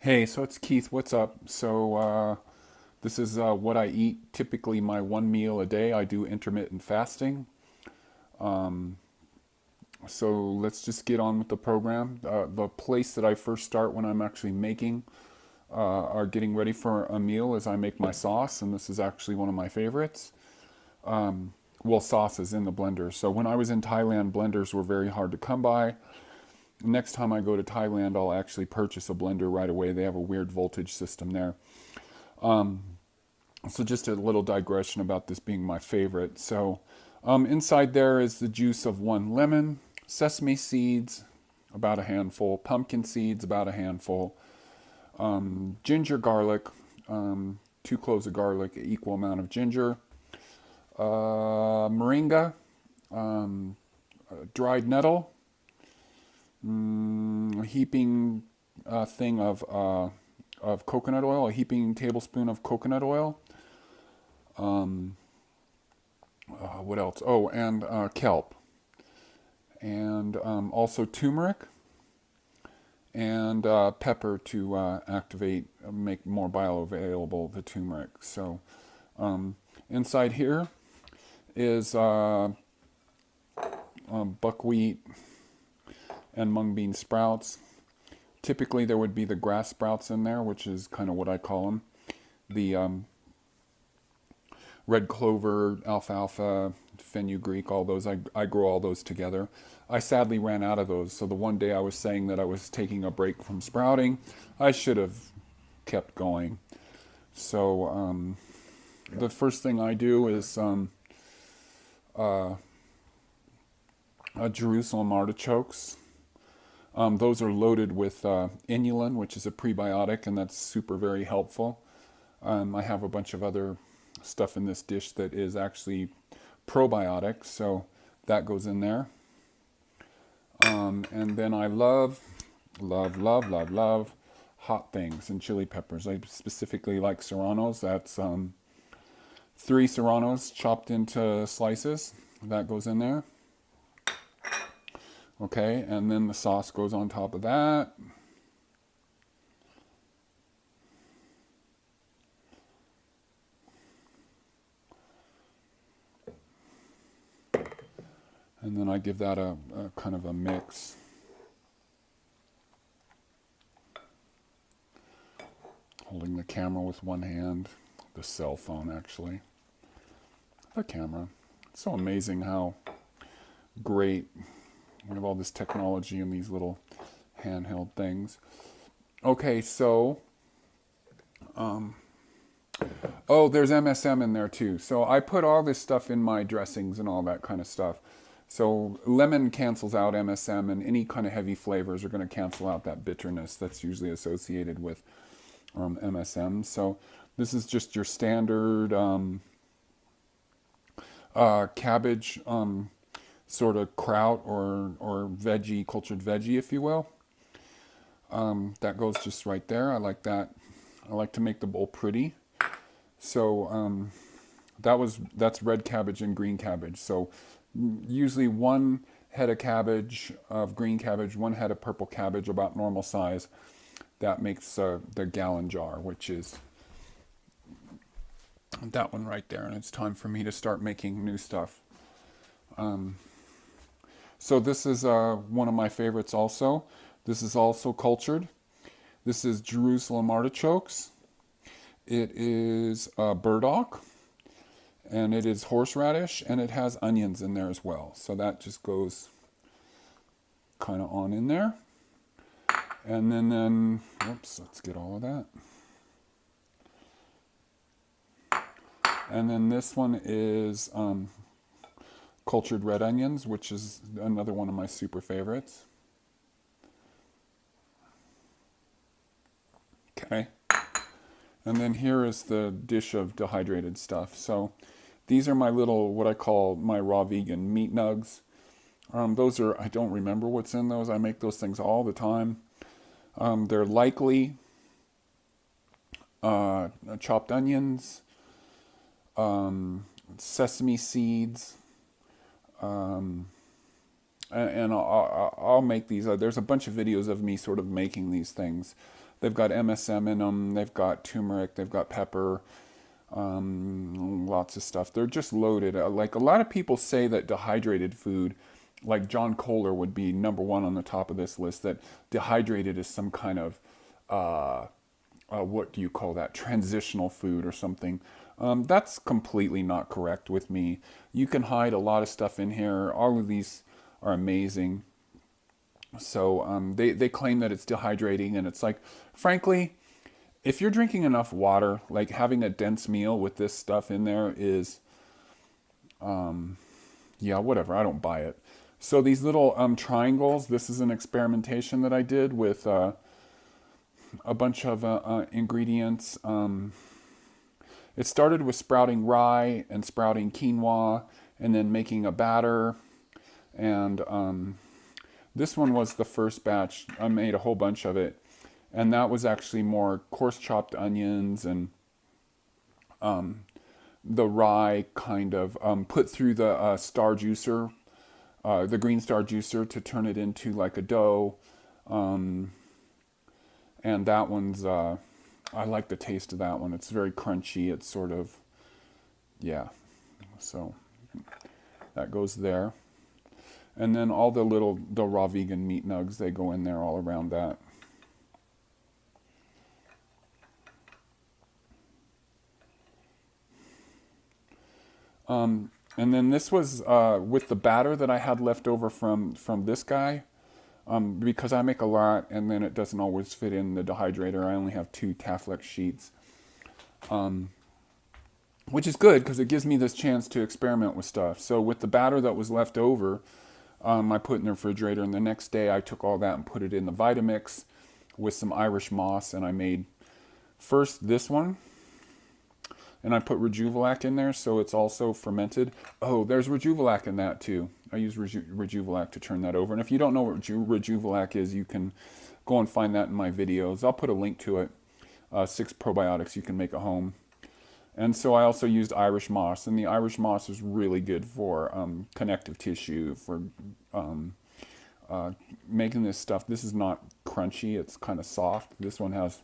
Hey, so it's Keith. What's up? This is what I eat. Typically, my one meal a day. I do intermittent fasting. So let's just get on with the program. The place that I first start when I'm actually making or getting ready for a meal is I make my sauce, and this is actually one of my favorites. Well, sauce is in the blender. So when I was in Thailand, blenders were very hard to come by. Next time I go to Thailand, I'll actually purchase a blender right away. They have a weird voltage system there. So just a little digression about this being my favorite. Inside there is the juice of one lemon, sesame seeds, about a handful, pumpkin seeds, about a handful, ginger, garlic, 2 cloves of garlic, equal amount of ginger, moringa, dried nettle, a heaping thing of coconut oil, a heaping tablespoon of coconut oil. What else? Oh, and kelp, and also turmeric and pepper to activate, make more bioavailable the turmeric. Inside here is buckwheat and mung bean sprouts. Typically, there would be the grass sprouts in there, which is kind of what I call them. The red clover, alfalfa, fenugreek, all those. I grow all those together. I sadly ran out of those. So the one day I was saying that I was taking a break from sprouting, I should have kept going. The first thing I do is Jerusalem artichokes. Those are loaded with inulin, which is a prebiotic, and that's super very helpful. I have a bunch of other stuff in this dish that is actually probiotic, so that goes in there. And then I love hot things and chili peppers. I specifically like serranos. That's 3 serranos chopped into slices. That goes in there. Okay, and then the sauce goes on top of that. And then I give that a kind of a mix. Holding the camera with one hand, the cell phone actually. The camera. It's so amazing how great we have all this technology and these little handheld things. Okay, oh, there's MSM in there too. So I put all this stuff in my dressings and all that kind of stuff. So lemon cancels out MSM, and any kind of heavy flavors are going to cancel out that bitterness that's usually associated with MSM. So this is just your standard cabbage sort of kraut or veggie, cultured veggie, if you will. That goes just right there. I like that. I like to make the bowl pretty. So that's red cabbage and green cabbage. So usually 1 head of cabbage, of green cabbage, 1 head of purple cabbage, about normal size. That makes the gallon jar, which is that one right there. And it's time for me to start making new stuff. So this is one of my favorites also. This is also cultured. This is Jerusalem artichokes. It is burdock, and it is horseradish, and it has onions in there as well. So that just goes kind of on in there. And then, whoops, let's get all of that. And then this one is cultured red onions, which is another one of my super favorites. Okay. And then here is the dish of dehydrated stuff. So these are my little, what I call my raw vegan meat nugs. Those are, I don't remember what's in those. I make those things all the time. They're likely chopped onions, sesame seeds, and I'll make these. There's a bunch of videos of me sort of making these things. They've got MSM in them. They've got turmeric. They've got pepper. Lots of stuff. They're just loaded. Like a lot of people say that dehydrated food, like John Kohler would be #1 on the top of this list, that dehydrated is some kind of, what do you call that, transitional food or something. That's completely not correct with me. You can hide a lot of stuff in here. All of these are amazing. So they claim that it's dehydrating, and it's like, frankly, if you're drinking enough water, like having a dense meal with this stuff in there is, yeah, whatever. I don't buy it. So these little triangles, this is an experimentation that I did with a bunch of ingredients. It started with sprouting rye and sprouting quinoa, and then making a batter. And this one was the first batch. I made a whole bunch of it. And that was actually more coarse chopped onions and the rye kind of put through the star juicer, the green star juicer, to turn it into like a dough. And that one's, I like the taste of that one. It's very crunchy. It's sort of, yeah. So that goes there. And then all the raw vegan meat nugs, they go in there all around that. And then this was with the batter that I had left over from this guy, because I make a lot and then it doesn't always fit in the dehydrator. I only have 2 Taflex sheets, which is good because it gives me this chance to experiment with stuff. So with the batter that was left over, I put in the refrigerator, and the next day I took all that and put it in the Vitamix with some Irish moss, and I made first this one. And I put Rejuvelac in there, so it's also fermented. Oh, there's Rejuvelac in that too. I use Rejuvelac to turn that over. And if you don't know what Rejuvelac is, you can go and find that in my videos. I'll put a link to it. 6 probiotics you can make at home. And so I also used Irish moss. And the Irish moss is really good for connective tissue, for making this stuff. This is not crunchy. It's kind of soft. This one has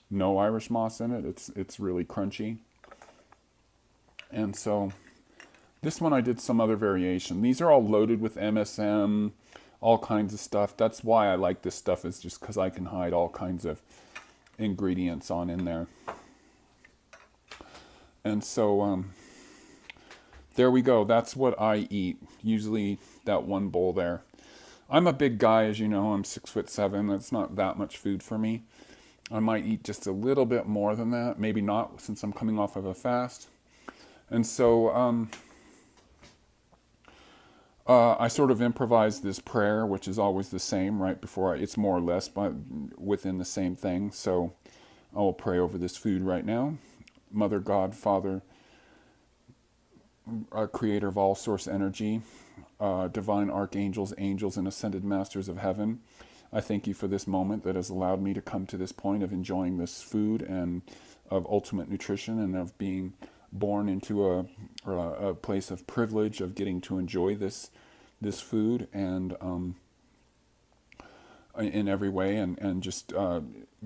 no Irish moss in it. It's really crunchy. And so this one I did some other variation. These are all loaded with MSM, all kinds of stuff. That's why I like this stuff, is just because I can hide all kinds of ingredients on in there. And so there we go. That's what I eat. Usually that one bowl there. I'm a big guy, as you know. I'm 6'7". That's not that much food for me. I might eat just a little bit more than that. Maybe not, since I'm coming off of a fast. And so I sort of improvised this prayer, which is always the same right before it's more or less but within the same thing. So I will pray over this food right now. Mother God, Father, creator of all source energy, divine archangels, angels, and ascended masters of heaven, I thank you for this moment that has allowed me to come to this point of enjoying this food and of ultimate nutrition, and of being born into a place of privilege of getting to enjoy this food, and in every way, and just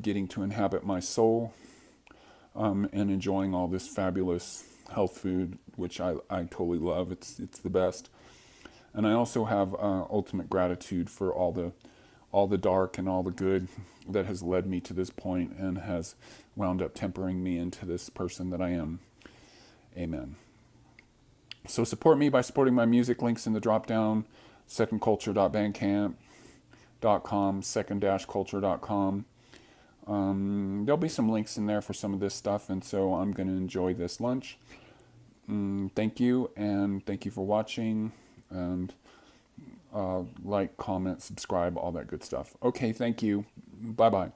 getting to inhabit my soul, and enjoying all this fabulous health food, which I totally love. It's the best. And I also have ultimate gratitude for all the dark and all the good that has led me to this point and has wound up tempering me into this person that I am. Amen. So support me by supporting my music. Links in the drop down. secondculture.bandcamp.com, second-culture.com. There'll be some links in there for some of this stuff, and so I'm going to enjoy this lunch. Thank you, and thank you for watching, and like, comment, subscribe, all that good stuff. Okay, thank you. Bye-bye.